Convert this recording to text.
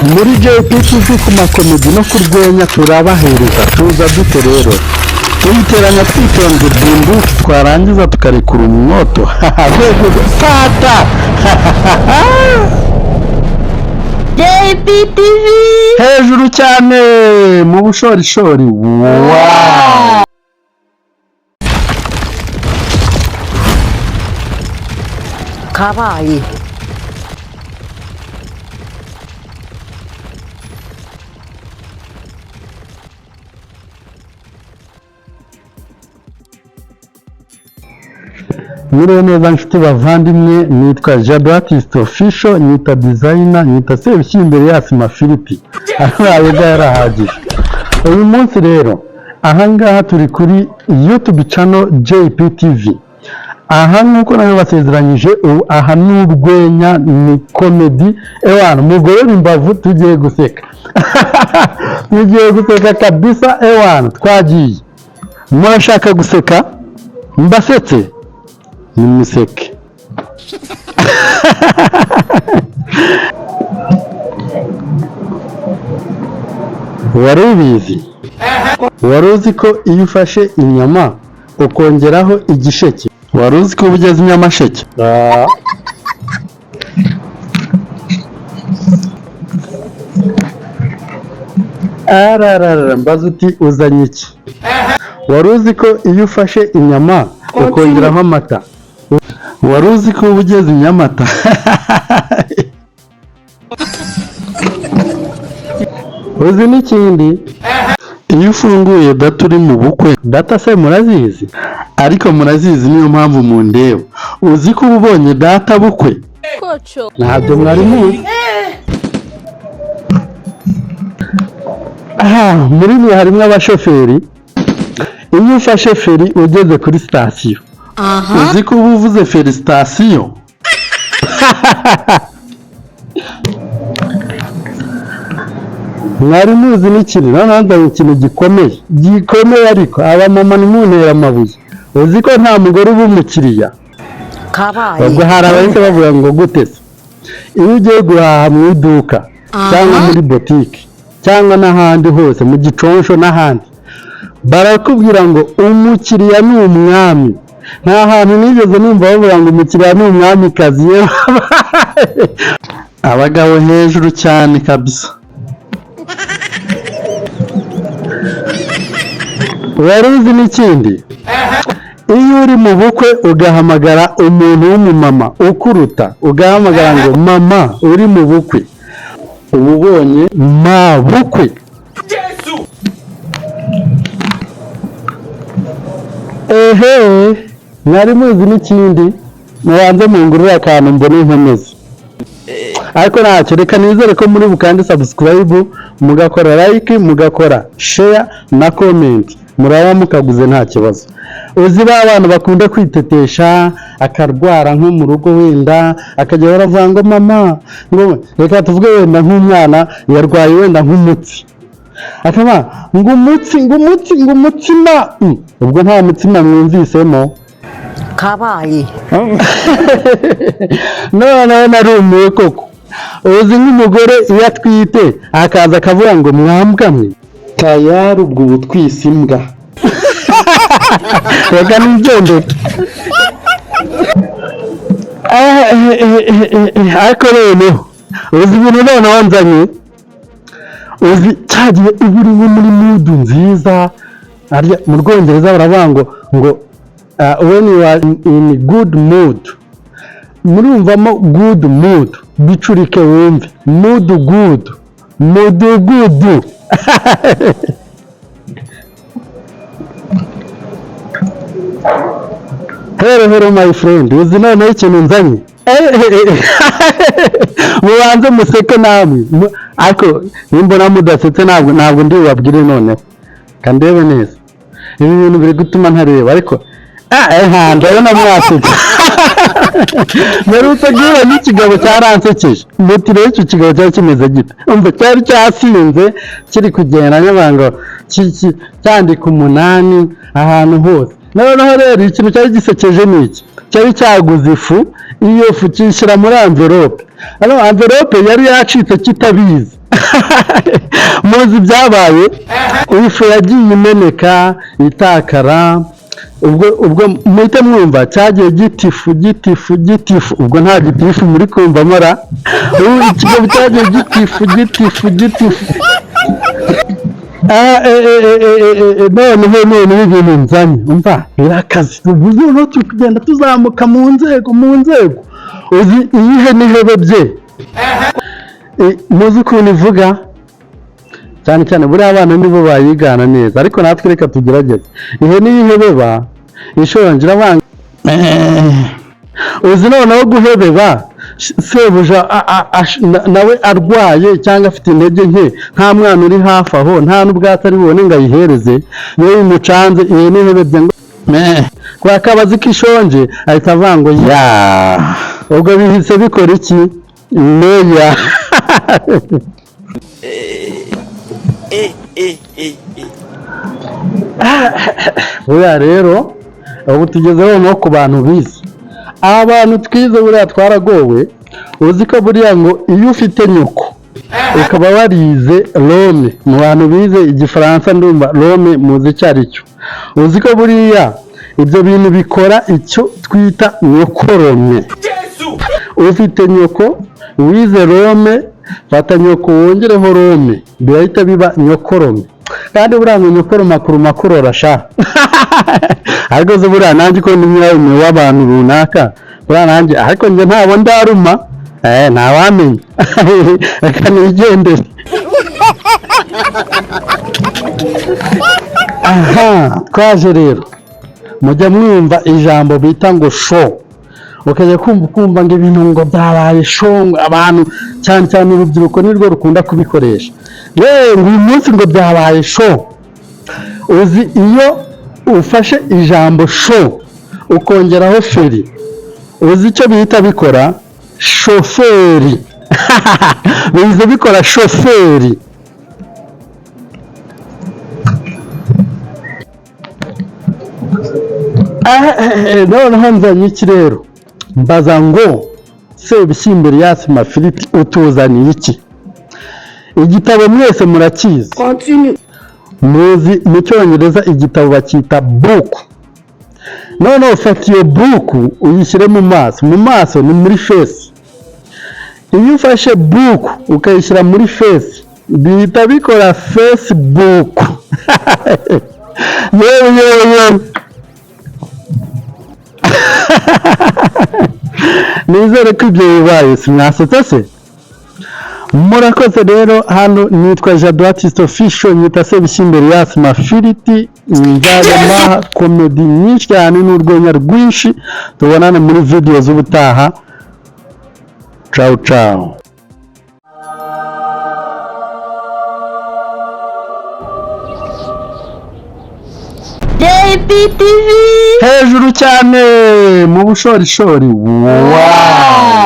muri JPTV ku makomedi no kurwenya turabahereza tuza dute rero tuyiteranya twitonze bundu twarangiza tukarekura umwoto fata JPTV hejuru cyane mu bushorishori. Wow. kabaye Mwiriwe neza nshuti bavandimwe, nitwa Jado Artist Official, nita designer, nita sebishyira imbere ya Sima Philippe. Ahaye yarahagije. Uyu munsi rero ahangaha turi kuri YouTube channel JPTV. Aha nkuko nawe basezeranyije, aha n'urwenya, ni comedy. Ewana mugorora imbavu tugiye guseka. Tugiye guseka kabisa ewana, twagiye. Murashaka guseka? Mbasetse? Nimuseke. Wari ubizi? Wari uzi ko iyo ufashe inyama ukongeraho igisheke, wari uzi ko ugeze inyamasheke? Ararara mbaza uti uzanye iki? Wari uzi ko iyo ufashe inyama ukongeraho amata, wari uzi ko ugeze inyamata? Uzi n'ikindi? Iyo ufunguye data uri mu bukwe, data se murazizi? Ariko murazizi niyo mpamvu mundeba. Uzi ko ubonye data bukwe? Ntabyo mwari muzi. Muri mwe harimo abashoferi. Iyo ufashe feri ugeze kuri sitasiyo, uzi ko uba uvuze felicitasiyo? Mwari muzi n'ikintu, noneho ikintu gikomeye ariko abamama ntimuntera amabuye. Uzi ko nta mugore uba umukiriya? Ubwo hari abahise bavuga ngo gute se? Iyo ugiye guhaha mu iduka cyangwa muri botike cyangwa n'ahandi hose mu giconsho n'ahandi, barakubwira ngo umukiriya ni umwami. Nta hantu nigeze numva bavuga ngo umukiriya ni umwamikazi. Abagabo hejuru cyane kabisa. Wari uzi n'ikindi? Iyo uri mu bukwe ugahamagara umuntu w'umumama ukuruta, ugahamagara ngo mama uri mu bukwe, uba ubonye ma bukwe. Mwari muzi n'ikindi? Mubanze mungurira akantu mbone nkomeze. Ariko ntacyo, reka nizere ko muri bukande subscribe, mugakora like, mugakora share na comment, muraba mukaguze nta kibazo. Uzi ba abantu bakunda kwitetesha, akarwara nko mu rugo wenda akajya baravuga ngo mama, ngo reka tuvuge wenda nk'umwana yarwaye wenda nk'umutsi, akaba ngo umutsima. Ubwo nta mutsima mwumvisemo kabaye. Noneho narumiwe koko. Uzi nk'umugore iyo atwite akaza akavuga ngo mwambwamwe tayari ubwo butwise imbwa. Reka nigende. Ariko noneho uzi ibintu noneho nzanye, uzi cyagiye uba uri muri mudu nziza. Mu Rwongereza baravuga ngo when you are in good mood, murumvamo good mood, bicurike wumve mood good. Hello my friend, uzi noneho ikintu nzanye? Mubanze museke namwe, ariko nimbona mudasetse ntabwo ndi bubabwire noneho. Kandebe neza, ibi bintu biri gutuma ntareba, ariko ndabona mwasetse. Narutse guhura n'ikigabo cyaransekeje. Muti rero icyo kigabo cyari kimeze gite? Umva cyari cyasinze kiri kugenda n'abango cyandika 8 ahantu hose. Noneho rero ikintu cyari gisekeje n'iki? Cyari cyaguze ifu, iyo fu cyishyira muri envelope. Envelope yari yacitse kitabizi. muzi byabaye ifu yagiye imeneka itakara ubwo muhite mwumva cyagiye gitifu ubwo nta gitifu muri kumva mora ikigo cyagiye gitifu none ibintu nzanye umva birakazi ubu no kugenda tuzamuka mu nzego uzi iyihe n'ihebe bye muzi ukuntu ivuga cyane buriya abana nibo bayigana neza ariko natwe reka tugerageze ihene y'ihebeba ishongira abana uzi noneho guhebeba sebuja nawe arwaye cyangwa afite intege nke nta mwana uri hafi aho nta n'ubwatsi ari bubone ngo ayihereze niyo bimucanze ihene ihebebye ngo kwa kabazi kishonje ahita avuga ngo ya ubwo bihise bikora iki meya buriya rero ubu tugezeho no ku bantu bize abantu twize buriya twaragowe uzi ko buriya ngo iyo ufite nyoko ukaba warize Rome mu bantu bize igifaransa ndumva Rome muzi icyo ari cyo uzi ko buriya ibyo bintu bikora icyo twita nyokorome ufite nyoko wize Rome fata nyoko wongereho Rome birahita biba nyokorome kandi buriya ngo nyokorome makurora sha ariko zo buriya nanjye ko ndi nyirarume w'abantu runaka buriya nanjye ariko njye ntabo ndaruma ntawamenya reka nigendere aha twaje rero mujya mwumva ijambo bita ngo show ukajya kumva ngo ibintu ngo byabaye show abantu cyane urubyiruko nirwo rukunda kubikoresha ngo uyu munsi ngo byabaye show uzi iyo ufashe ijambo show ukongeraho feri uzi icyo bihita bikora shoferi bize bikora shoferi noneho nzanye iki rero mbaza ngo Sebishyimbo yasi mafiriti utuzaniye iki igitabo mwese murakizi muzi mu cyongereza igitabo bacyita book noneho ufata iyo book uyishyire mu maso ni muri face iyo ufashe book ukayishyira muri face bihita bikora Facebook yewe nizere ko ibyo bibaye simwasetse se murakoze rero hano nitwa Jado Artist Official nyita Sebishyimbo yasi mafiriti nzarema komedi nyinshi cyane n'urwenya rwinshi tubonane muri video z'ubutaha ciao JPTV hejuru cyane mu bushorishori wow